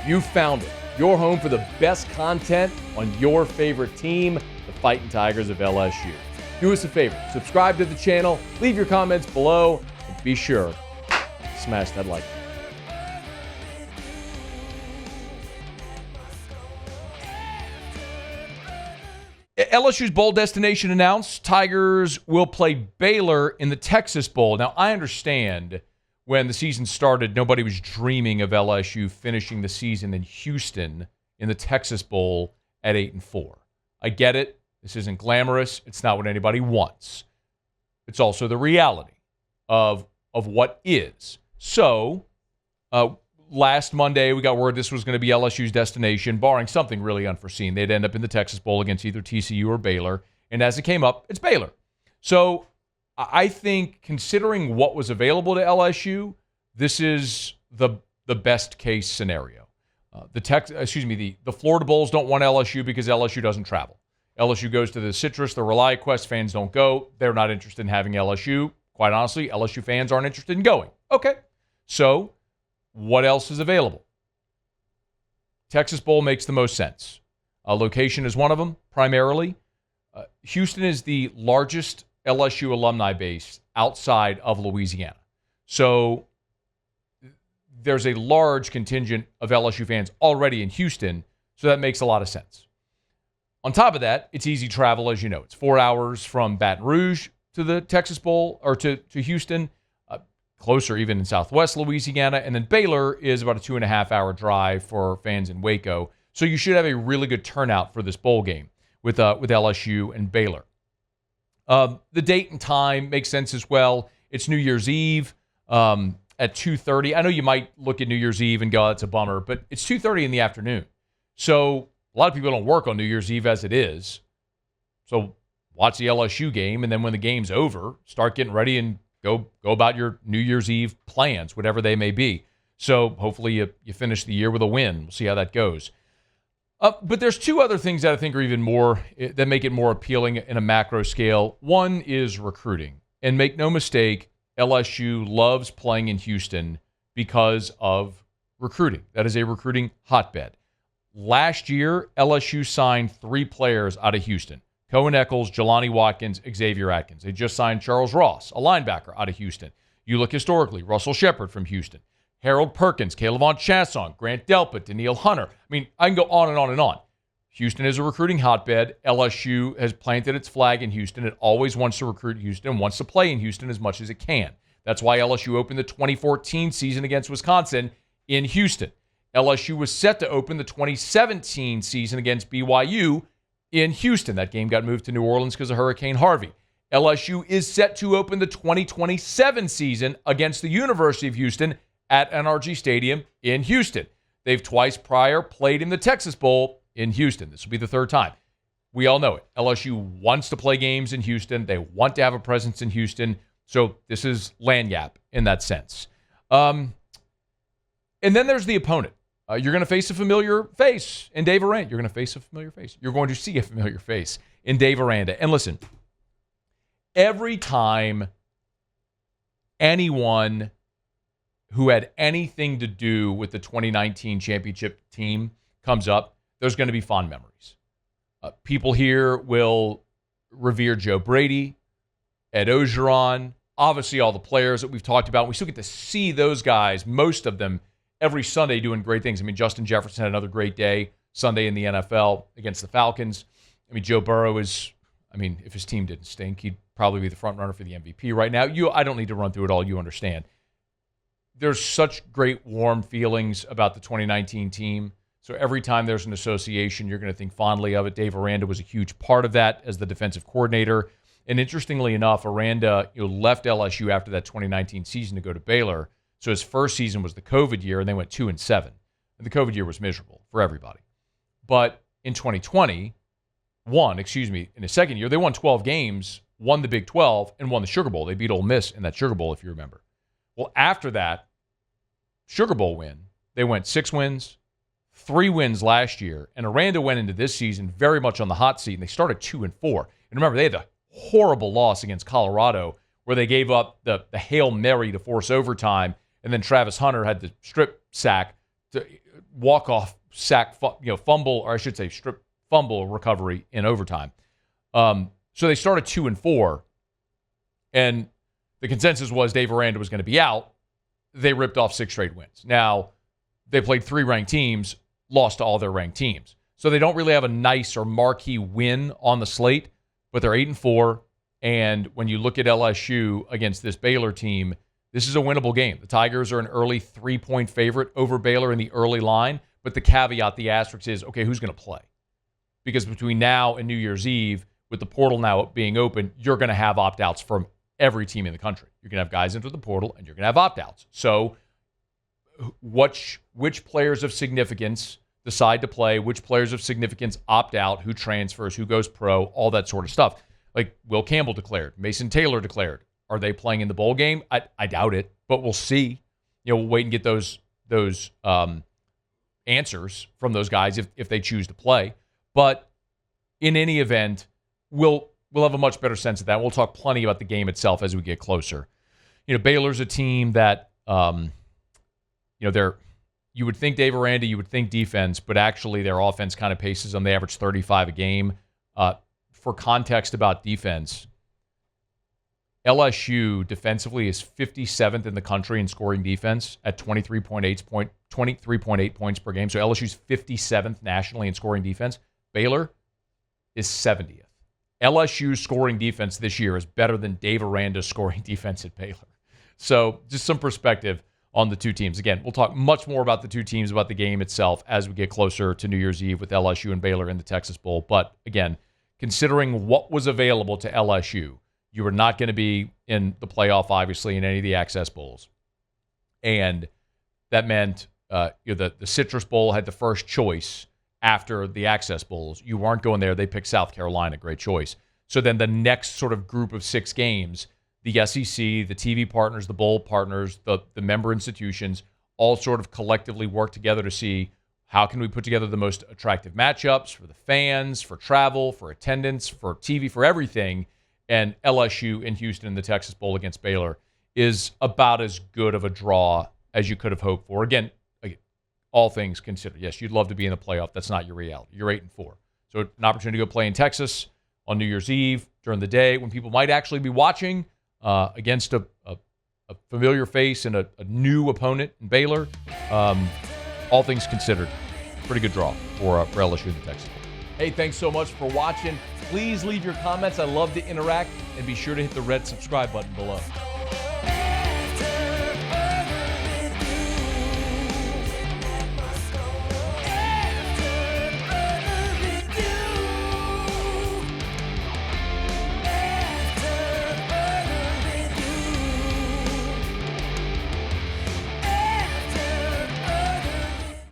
You found it. Your home for the best content on your favorite team, the Fighting Tigers of LSU. Do us a favor, subscribe to the channel, leave your comments below, and be sure to smash that like button. LSU's bowl destination announced. Tigers will play Baylor in the Texas Bowl. Now, I understand when the season started, nobody was dreaming of LSU finishing the season in Houston in the Texas Bowl at 8-4. I get it. This isn't glamorous. It's not what anybody wants. It's also the reality of what is. So, last Monday, we got word this was going to be LSU's destination, barring something really unforeseen. They'd end up in the Texas Bowl against either TCU or Baylor. And as it came up, it's Baylor. So, I think considering what was available to LSU, this is the best case scenario. The Florida Bulls don't want LSU because LSU doesn't travel. LSU goes to the Citrus, the ReliaQuest fans don't go. They're not interested in having LSU. Quite honestly, LSU fans aren't interested in going. Okay, so what else is available? Texas Bowl makes the most sense. Location is one of them, primarily. Houston is the largest LSU alumni base outside of Louisiana. So there's a large contingent of LSU fans already in Houston, so that makes a lot of sense. On top of that, it's easy travel, as you know. It's 4 hours from Baton Rouge to the Texas Bowl, or to Houston, closer even in southwest Louisiana, and then Baylor is about a 2.5-hour drive for fans in Waco. So you should have a really good turnout for this bowl game with LSU and Baylor. The date and time makes sense as well. It's New Year's Eve at 2:30. I know you might look at New Year's Eve and go, that's a bummer, but it's 2:30 in the afternoon. So a lot of people don't work on New Year's Eve as it is. So watch the LSU game, and then when the game's over, start getting ready and go about your New Year's Eve plans, whatever they may be. So hopefully you finish the year with a win. We'll see how that goes. But there's two other things that I think are even more, that make it more appealing in a macro scale. One is recruiting. And make no mistake, LSU loves playing in Houston because of recruiting. That is a recruiting hotbed. Last year, LSU signed 3 players out of Houston. Cohen Eccles, Jelani Watkins, Xavier Atkins. They just signed Charles Ross, a linebacker out of Houston. You look historically, Russell Shepard from Houston. Harold Perkins, Caleb Chasson, Grant Delpit, Daniil Hunter. I mean, I can go on and on and on. Houston is a recruiting hotbed. LSU has planted its flag in Houston. It always wants to recruit Houston, wants to play in Houston as much as it can. That's why LSU opened the 2014 season against Wisconsin in Houston. LSU was set to open the 2017 season against BYU in Houston. That game got moved to New Orleans because of Hurricane Harvey. LSU is set to open the 2027 season against the University of Houston at NRG Stadium in Houston. They've twice prior played in the Texas Bowl in Houston. This will be the third time. We all know it. LSU wants to play games in Houston. They want to have a presence in Houston. So this is lagniappe in that sense. And then there's the opponent. You're going to face a familiar face in Dave Aranda. You're going to face a familiar face. You're going to see a familiar face in Dave Aranda. And listen, every time anyone who had anything to do with the 2019 championship team comes up, there's going to be fond memories. People here will revere Joe Brady, Ed Ogeron, obviously all the players that we've talked about. We still get to see those guys, most of them, every Sunday doing great things. I mean, Justin Jefferson had another great day Sunday in the NFL against the Falcons. I mean, Joe Burrow is, if his team didn't stink, he'd probably be the front runner for the MVP right now. I don't need to run through it all. You understand. There's such great warm feelings about the 2019 team. So every time there's an association, you're going to think fondly of it. Dave Aranda was a huge part of that as the defensive coordinator. And interestingly enough, Aranda left LSU after that 2019 season to go to Baylor. So his first season was the COVID year, and they went 2-7. And the COVID year was miserable for everybody. But in 2020, in his second year, they won 12 games, won the Big 12, and won the Sugar Bowl. They beat Ole Miss in that Sugar Bowl, if you remember. Well, after that Sugar Bowl win, they went 6 wins, 3 wins last year, and Aranda went into this season very much on the hot seat, and they started 2-4. And remember, they had a horrible loss against Colorado where they gave up the Hail Mary to force overtime, and then Travis Hunter had the strip sack walk-off sack, fumble, or I should say strip fumble recovery in overtime. So they started 2-4, and the consensus was Dave Aranda was going to be out. They ripped off 6 straight wins. Now, they played 3 ranked teams, lost to all their ranked teams. So they don't really have a nice or marquee win on the slate, but they're 8-4. And when you look at LSU against this Baylor team, this is a winnable game. The Tigers are an early 3-point favorite over Baylor in the early line. But the caveat, the asterisk is, okay, who's going to play? Because between now and New Year's Eve, with the portal now being open, you're going to have opt-outs from every team in the country. You're going to have guys enter the portal, and you're going to have opt-outs. So which players of significance decide to play, which players of significance opt out, who transfers, who goes pro, all that sort of stuff. Like Will Campbell declared, Mason Taylor declared. Are they playing in the bowl game? I doubt it, but we'll see. We'll wait and get those answers from those guys if they choose to play. But in any event, we'll have a much better sense of that. We'll talk plenty about the game itself as we get closer. Baylor's a team that, you would think Dave Aranda, you would think defense, but actually their offense kind of paces them. They average 35 a game. For context about defense, LSU defensively is 57th in the country in scoring defense at 23.8 points per game. So LSU's 57th nationally in scoring defense. Baylor is 70th. LSU's scoring defense this year is better than Dave Aranda's scoring defense at Baylor. So just some perspective on the two teams. Again, we'll talk much more about the two teams, about the game itself as we get closer to New Year's Eve with LSU and Baylor in the Texas Bowl. But again, considering what was available to LSU, you were not going to be in the playoff, obviously, in any of the Access Bowls. And that meant the Citrus Bowl had the first choice after the Access Bowls. You weren't going there. They picked South Carolina. Great choice. So then the next sort of group of 6 games, the SEC, the TV partners, the bowl partners, the member institutions, all sort of collectively work together to see how can we put together the most attractive matchups for the fans, for travel, for attendance, for TV, for everything. And LSU in Houston in the Texas Bowl against Baylor is about as good of a draw as you could have hoped for. Again, all things considered. Yes, you'd love to be in the playoff. That's not your reality. You're 8-4. So an opportunity to go play in Texas on New Year's Eve during the day when people might actually be watching against a familiar face and a new opponent in Baylor. All things considered, pretty good draw for LSU in the Texas Bowl. Hey, thanks so much for watching. Please leave your comments. I love to interact, and be sure to hit the red subscribe button below.